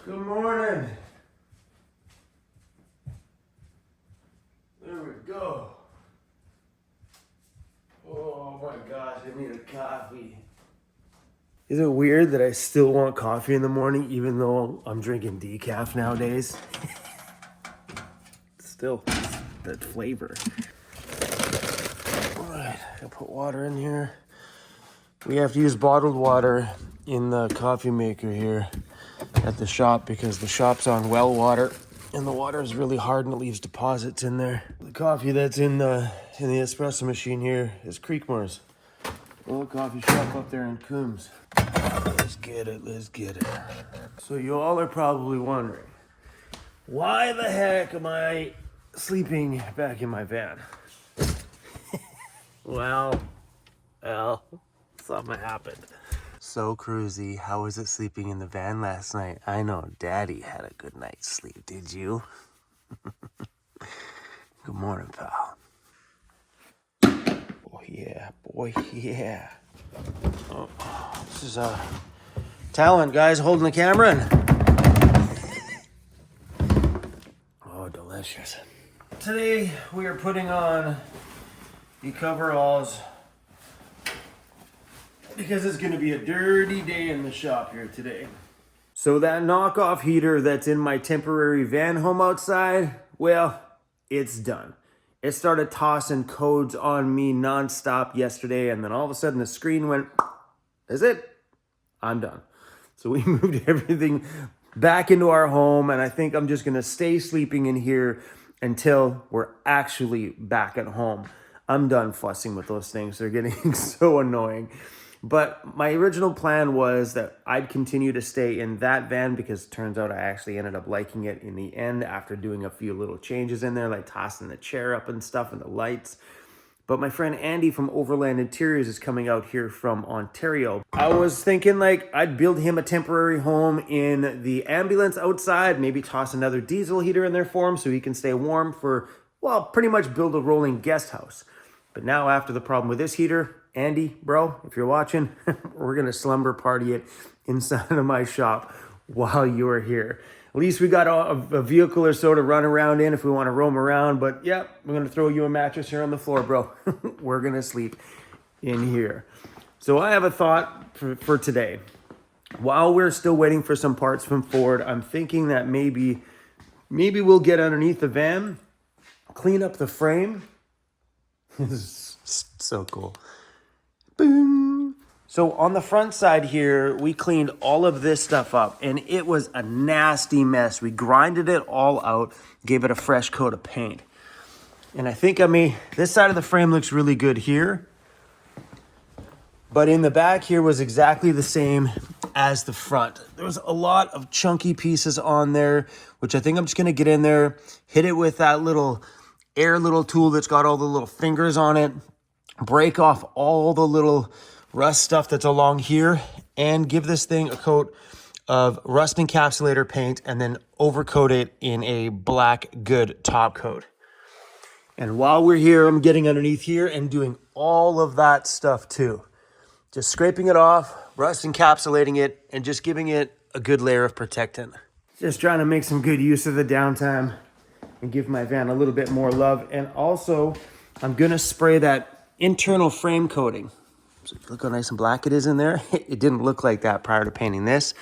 Good morning. There we go. Oh my gosh, I need a coffee. Is it weird that I still want coffee in the morning even though I'm drinking decaf nowadays? Still, that flavor. All right, I'll put water in here. We have to use bottled water in the coffee maker here at the shop because the shop's on well water and the water is really hard and it leaves deposits in there. The coffee that's in the espresso machine here is Creekmore's. Little coffee shop up there in Coombs. Let's get it. So you all are probably wondering, why the heck am I sleeping back in my van? Well, something happened. So cruisy, how was it sleeping in the van last night? I know Daddy had a good night's sleep, did you? Good morning, pal. Boy, yeah. Oh, this is talent, guys, holding the camera in. Oh, delicious. Today, we are putting on the coveralls because it's gonna be a dirty day in the shop here today. So that knockoff heater that's in my temporary van home outside, well, it's done. It started tossing codes on me nonstop yesterday, and then all of a sudden the screen went, that's it, I'm done. So we moved everything back into our home, and I think I'm just gonna stay sleeping in here until we're actually back at home. I'm done fussing with those things. They're getting so annoying. But my original plan was that I'd continue to stay in that van because it turns out I actually ended up liking it in the end after doing a few little changes in there, like tossing the chair up and stuff and the lights. But my friend Andy from Overland Interiors is coming out here from Ontario. I was thinking like I'd build him a temporary home in the ambulance outside, maybe toss another diesel heater in there for him so he can stay warm for, well, pretty much build a rolling guest house. But now after the problem with this heater, Andy, bro, if you're watching, we're going to slumber party it inside of my shop while you're here. At least we got a vehicle or so to run around in if we want to roam around. But yeah, we're going to throw you a mattress here on the floor, bro. We're going to sleep in here. So I have a thought for today. While we're still waiting for some parts from Ford, I'm thinking that maybe we'll get underneath the van, clean up the frame. This is so cool. Boom. So on the front side here, we cleaned all of this stuff up and it was a nasty mess. We grinded it all out, gave it a fresh coat of paint. And I think this side of the frame looks really good here. But in the back here was exactly the same as the front. There was a lot of chunky pieces on there, which I think I'm just gonna get in there, hit it with that little tool that's got all the little fingers on it, break off all the little rust stuff that's along here, and give this thing a coat of rust encapsulator paint and then overcoat it in a black good top coat. And while we're here, I'm getting underneath here and doing all of that stuff too. Just scraping it off, rust encapsulating it, and just giving it a good layer of protectant. Just trying to make some good use of the downtime and give my van a little bit more love. And also, I'm gonna spray that internal frame coating. So look how nice and black it is in there. It didn't look like that prior to painting this,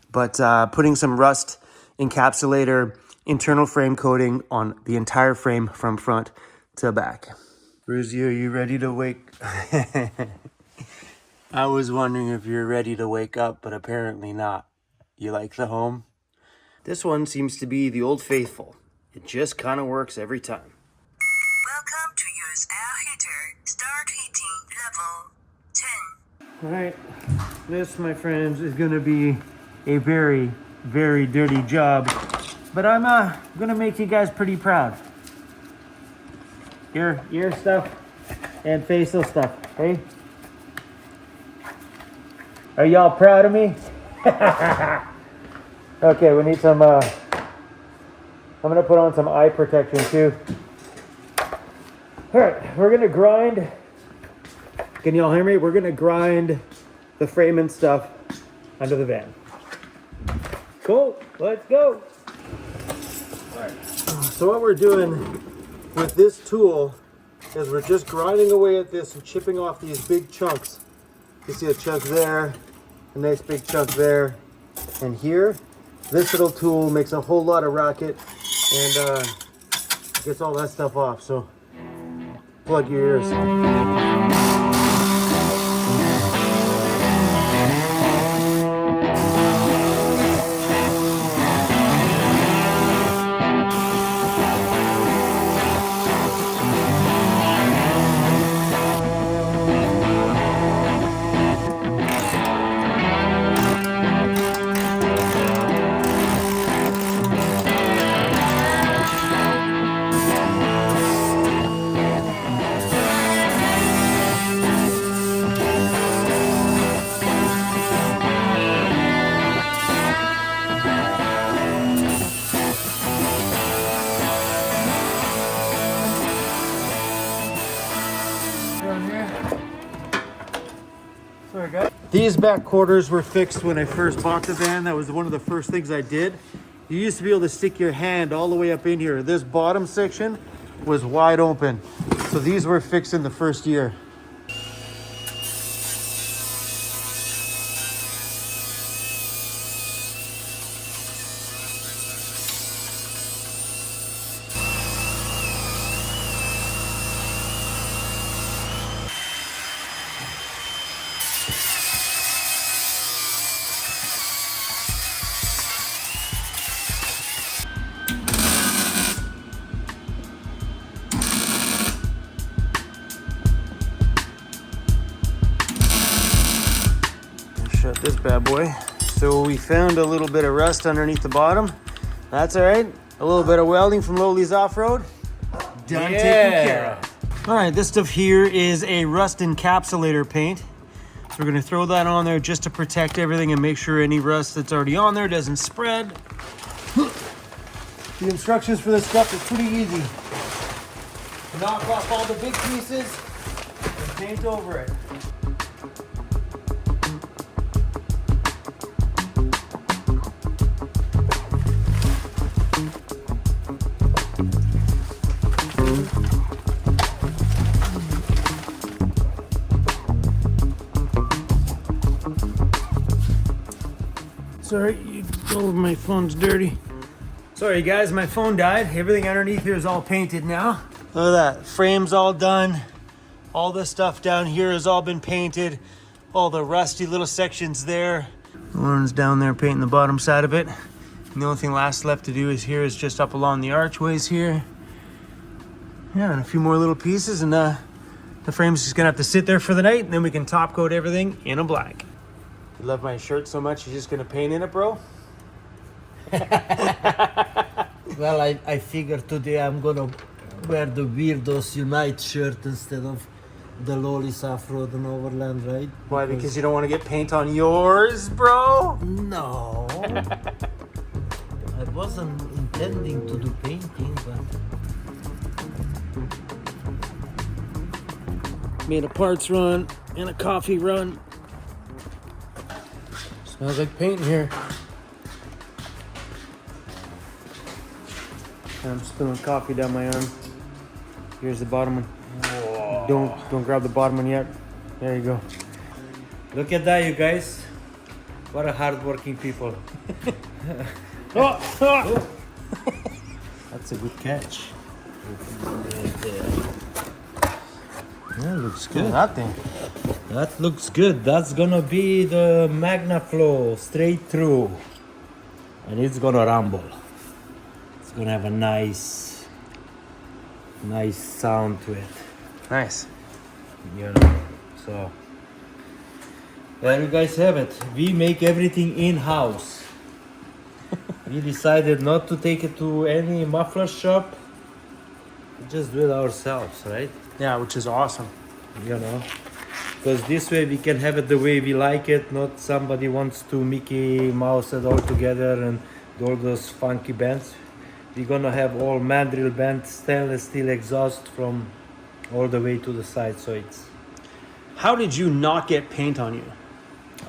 but putting some rust encapsulator internal frame coating on the entire frame from front to back. Bruzy, are you ready to wake? I was wondering if you're ready to wake up, but apparently not. You like the home? This one seems to be the old faithful. It just kind of works every time. Welcome to use air heater. Start heating level 10. All right, this, my friends, is going to be a very, very dirty job, but I'm going to make you guys pretty proud. Ear stuff and facial stuff, hey? Are y'all proud of me? Okay, we need some, I'm going to put on some eye protection too. All right, we're going to grind. Can y'all hear me? We're going to grind the frame and stuff under the van. Cool. Let's go. All right. So what we're doing with this tool is we're just grinding away at this and chipping off these big chunks. You see a chunk there, a nice big chunk there, and here. This little tool makes a whole lot of racket and gets all that stuff off. So plug your ears. These back quarters were fixed when I first bought the van. That was one of the first things I did. You used to be able to stick your hand all the way up in here. This bottom section was wide open. So these were fixed in the first year. Shut this bad boy. So we found a little bit of rust underneath the bottom. That's all right. A little bit of welding from Lowly's Off-Road. Done, taken care of. All right, this stuff here is a rust encapsulator paint. So we're gonna throw that on there just to protect everything and make sure any rust that's already on there doesn't spread. The instructions for this stuff is pretty easy. Knock off all the big pieces and paint over it. Sorry, oh, my phone's dirty. Sorry guys, my phone died. Everything underneath here is all painted now. Look at that, frame's all done. All this stuff down here has all been painted. All the rusty little sections there. Lauren's down there painting the bottom side of it. And the only thing left to do is here is just up along the archways here. Yeah, and a few more little pieces and the frame's just gonna have to sit there for the night and then we can top coat everything in a black. You love my shirt so much, you're just gonna paint in it, bro? Well, I figured today I'm gonna wear the Weirdos Unite shirt instead of the Lowly's Off-Road and Overland, right? Why, because you don't want to get paint on yours, bro? No. I wasn't intending to do painting, but... Made a parts run and a coffee run. Smells like paint in here. I'm spilling coffee down my arm. Here's the bottom one. Whoa. Don't grab the bottom one yet. There you go. Look at that, you guys. What a hard-working people. Oh. That's a good catch. Yeah, looks good. That thing. That looks good. That's gonna be the Magna Flow straight through. And it's gonna rumble. It's gonna have a nice sound to it. Nice. You know, so there you guys have it. We make everything in-house. We decided not to take it to any muffler shop. We just do it ourselves, right? Yeah, which is awesome. You know, because this way we can have it the way we like it. Not somebody wants to Mickey Mouse it all together and all those funky bands. We're gonna have all mandrel band stainless steel exhaust from all the way to the side, so it's... How did you not get paint on you?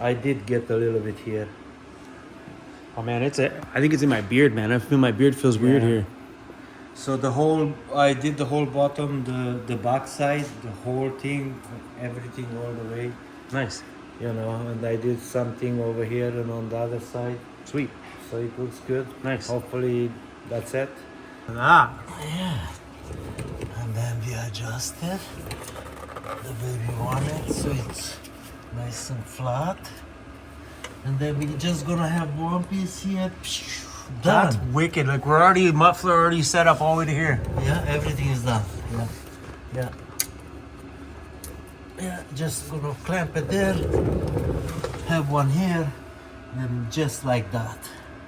I did get a little bit here. Oh man, I think it's in my beard, man. I feel my beard feels weird Yeah. here. So I did the whole bottom, the back side, the whole thing, everything all the way, Nice. you know, and I did something over here and on the other side. Sweet. So it looks good. Nice. Hopefully that's it. Ah. Yeah. And then we adjusted the way we want it so it's nice and flat. And then we're just gonna have one piece here. That's Done. wicked. Like we're already muffler already set up all the way to here. Yeah, everything is done. Yeah. Yeah. Yeah, just gonna clamp it there. Have one here. And just like that.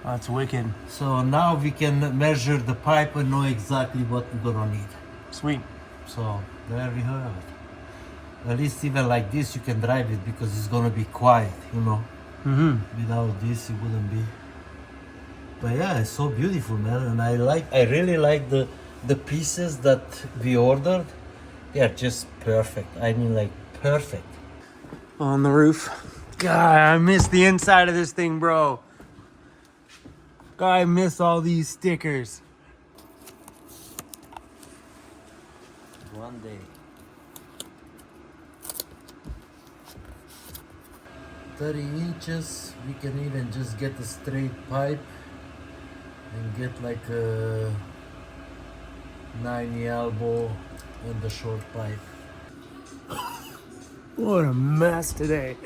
That's wicked. So now we can measure the pipe and know exactly what we're gonna need. Sweet. So there we have it. At least even like this you can drive it because it's gonna be quiet, you know. Mm-hmm. Without this it wouldn't be. But yeah, it's so beautiful, man, and I really like the pieces that we ordered. They are just perfect. I mean, like perfect. On the roof. God, I miss the inside of this thing, bro. God, I miss all these stickers. One day. 30 inches. We can even just get a straight pipe and get like a 90 elbow and the short pipe. What a mess today.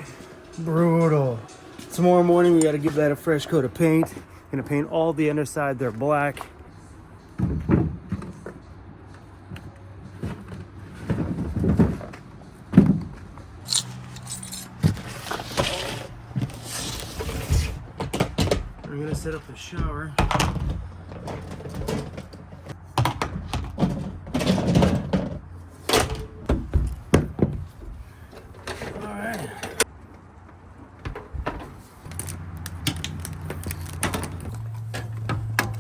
Brutal. Tomorrow morning we gotta give that a fresh coat of paint. Gonna paint all the underside there black. I'm gonna set up the shower.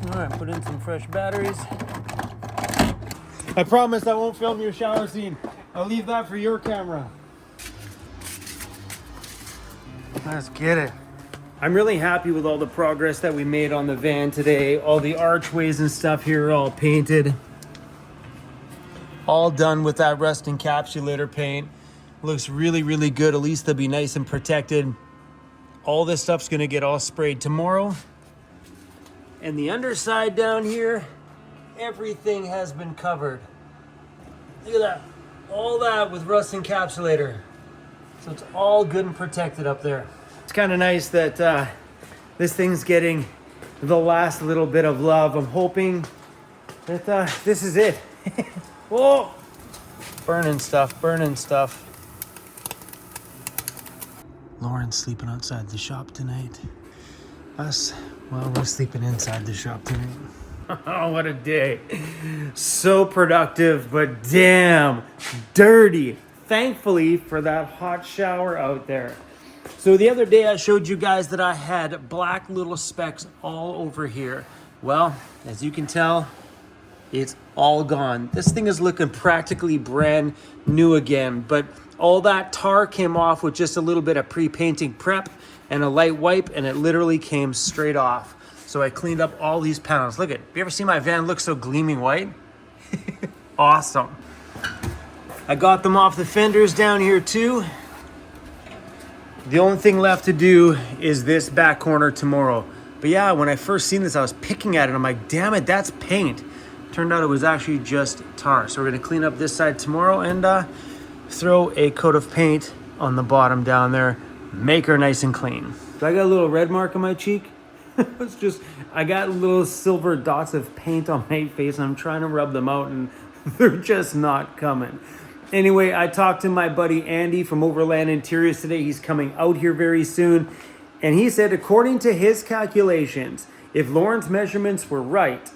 Alright, put in some fresh batteries. I promise I won't film your shower scene. I'll leave that for your camera. Let's get it. I'm really happy with all the progress that we made on the van today. All the archways and stuff here are all painted. All done with that rust encapsulator paint. Looks really, really good. At least they'll be nice and protected. All this stuff's gonna get all sprayed tomorrow. And the underside down here, everything has been covered. Look at that. All that with rust encapsulator. So it's all good and protected up there. It's kind of nice that this thing's getting the last little bit of love. I'm hoping that this is it. Whoa! Burning stuff, burning stuff. Lauren's sleeping outside the shop tonight. Us, well, we're sleeping inside the shop tonight. Oh, what a day. So productive, but damn dirty. Thankfully for that hot shower out there. So the other day I showed you guys that I had black little specks all over here. Well, as you can tell, it's all gone. This thing is looking practically brand new again, but all that tar came off with just a little bit of pre-painting prep and a light wipe, and it literally came straight off. So I cleaned up all these panels. Look at, you ever see my van look so gleaming white? Awesome. I got them off the fenders down here too. The only thing left to do is this back corner tomorrow. But yeah, when I first seen this, I was picking at it. I'm like, damn it, that's paint. Turned out it was actually just tar. So we're gonna clean up this side tomorrow and throw a coat of paint on the bottom down there. Make her nice and clean. So I got a little red mark on my cheek. It's just, I got little silver dots of paint on my face. I'm trying to rub them out and they're just not coming. Anyway, I talked to my buddy Andy from Overland Interiors today. He's coming out here very soon. And he said, according to his calculations, if Lauren's measurements were right,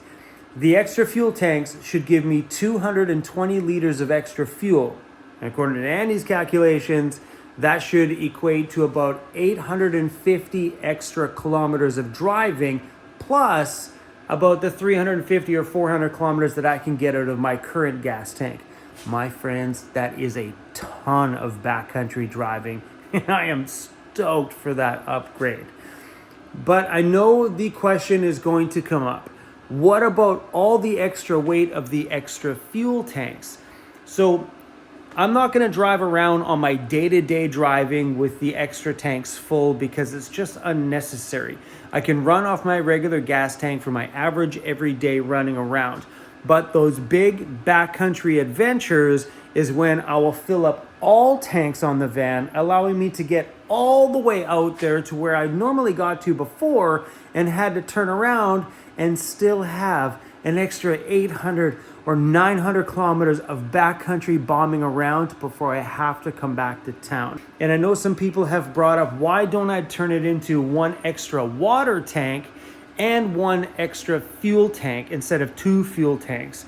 the extra fuel tanks should give me 220 liters of extra fuel. And according to Andy's calculations, that should equate to about 850 extra kilometers of driving, plus about the 350 or 400 kilometers that I can get out of my current gas tank. My friends, that is a ton of backcountry driving, and I am stoked for that upgrade. But I know the question is going to come up. What about all the extra weight of the extra fuel tanks? So I'm not going to drive around on my day-to-day driving with the extra tanks full because it's just unnecessary. I can run off my regular gas tank for my average everyday running around. But those big backcountry adventures is when I will fill up all tanks on the van, allowing me to get all the way out there to where I normally got to before and had to turn around and still have an extra 800 or 900 kilometers of backcountry bombing around before I have to come back to town. And I know some people have brought up, why don't I turn it into one extra water tank and one extra fuel tank instead of 2 fuel tanks?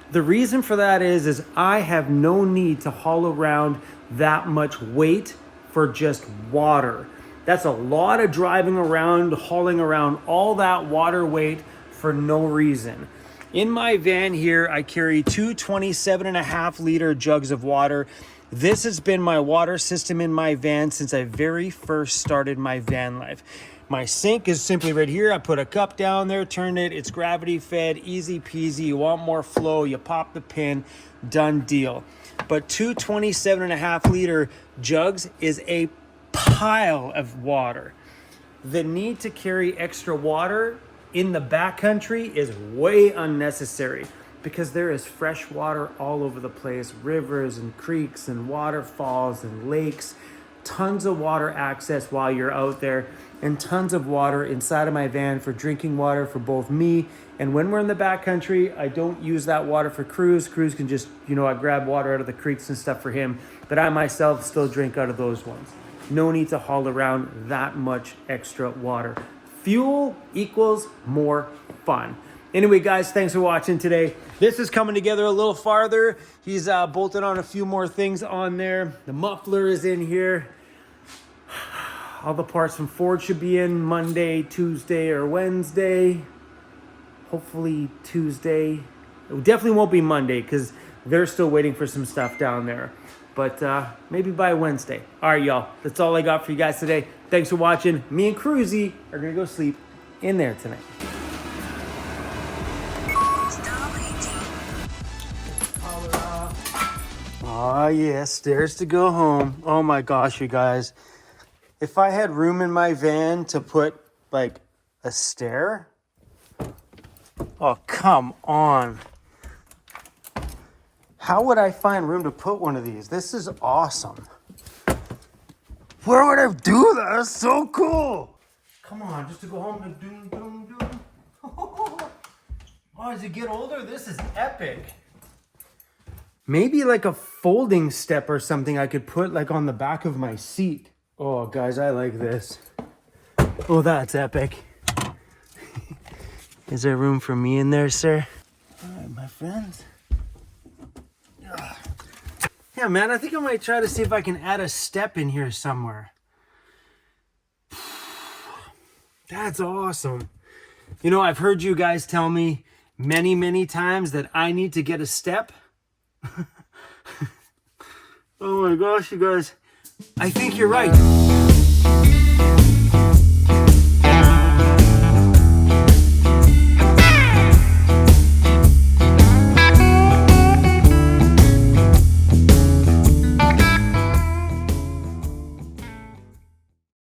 The reason for that is I have no need to haul around that much weight for just water. That's a lot of driving around, hauling around all that water weight for no reason. In my van here, I carry 2 27.5 liter jugs of water. This has been my water system in my van since I very first started my van life. My sink is simply right here. I put a cup down there, turn it, it's gravity fed, easy peasy. You want more flow, you pop the pin, done deal. But 2 27.5 liter jugs is a pile of water. The need to carry extra water in the backcountry is way unnecessary because there is fresh water all over the place, rivers and creeks and waterfalls and lakes, tons of water access while you're out there, and tons of water inside of my van for drinking water for both me. And when we're in the backcountry, I don't use that water for Cruz. Cruz can just, I grab water out of the creeks and stuff for him, but I myself still drink out of those ones. No need to haul around that much extra water. Fuel equals more fun. Anyway, guys, thanks for watching today. This is coming together a little farther. He's bolted on a few more things on there. The muffler is in here. All the parts from Ford should be in Monday, Tuesday, or Wednesday. Hopefully Tuesday. It definitely won't be Monday because they're still waiting for some stuff down there. But maybe by Wednesday. All right, y'all. That's all I got for you guys today. Thanks for watching. Me and Cruzy are going to go sleep in there tonight. Stop heating. Oh, yeah. Stairs to go home. Oh, my gosh, you guys. If I had room in my van to put, like, a stair. Oh, come on. How would I find room to put one of these? This is awesome. Where would I do that? That's so cool. Come on, just to go home and doom, doom, doom. Oh, as you get older, this is epic. Maybe like a folding step or something I could put like on the back of my seat. Oh, guys, I like this. Oh, that's epic. Is there room for me in there, sir? All right, my friends. Yeah, man, I think I might try to see if I can add a step in here somewhere. That's awesome. I've heard you guys tell me many, many times that I need to get a step. Oh my gosh, you guys. I think you're right.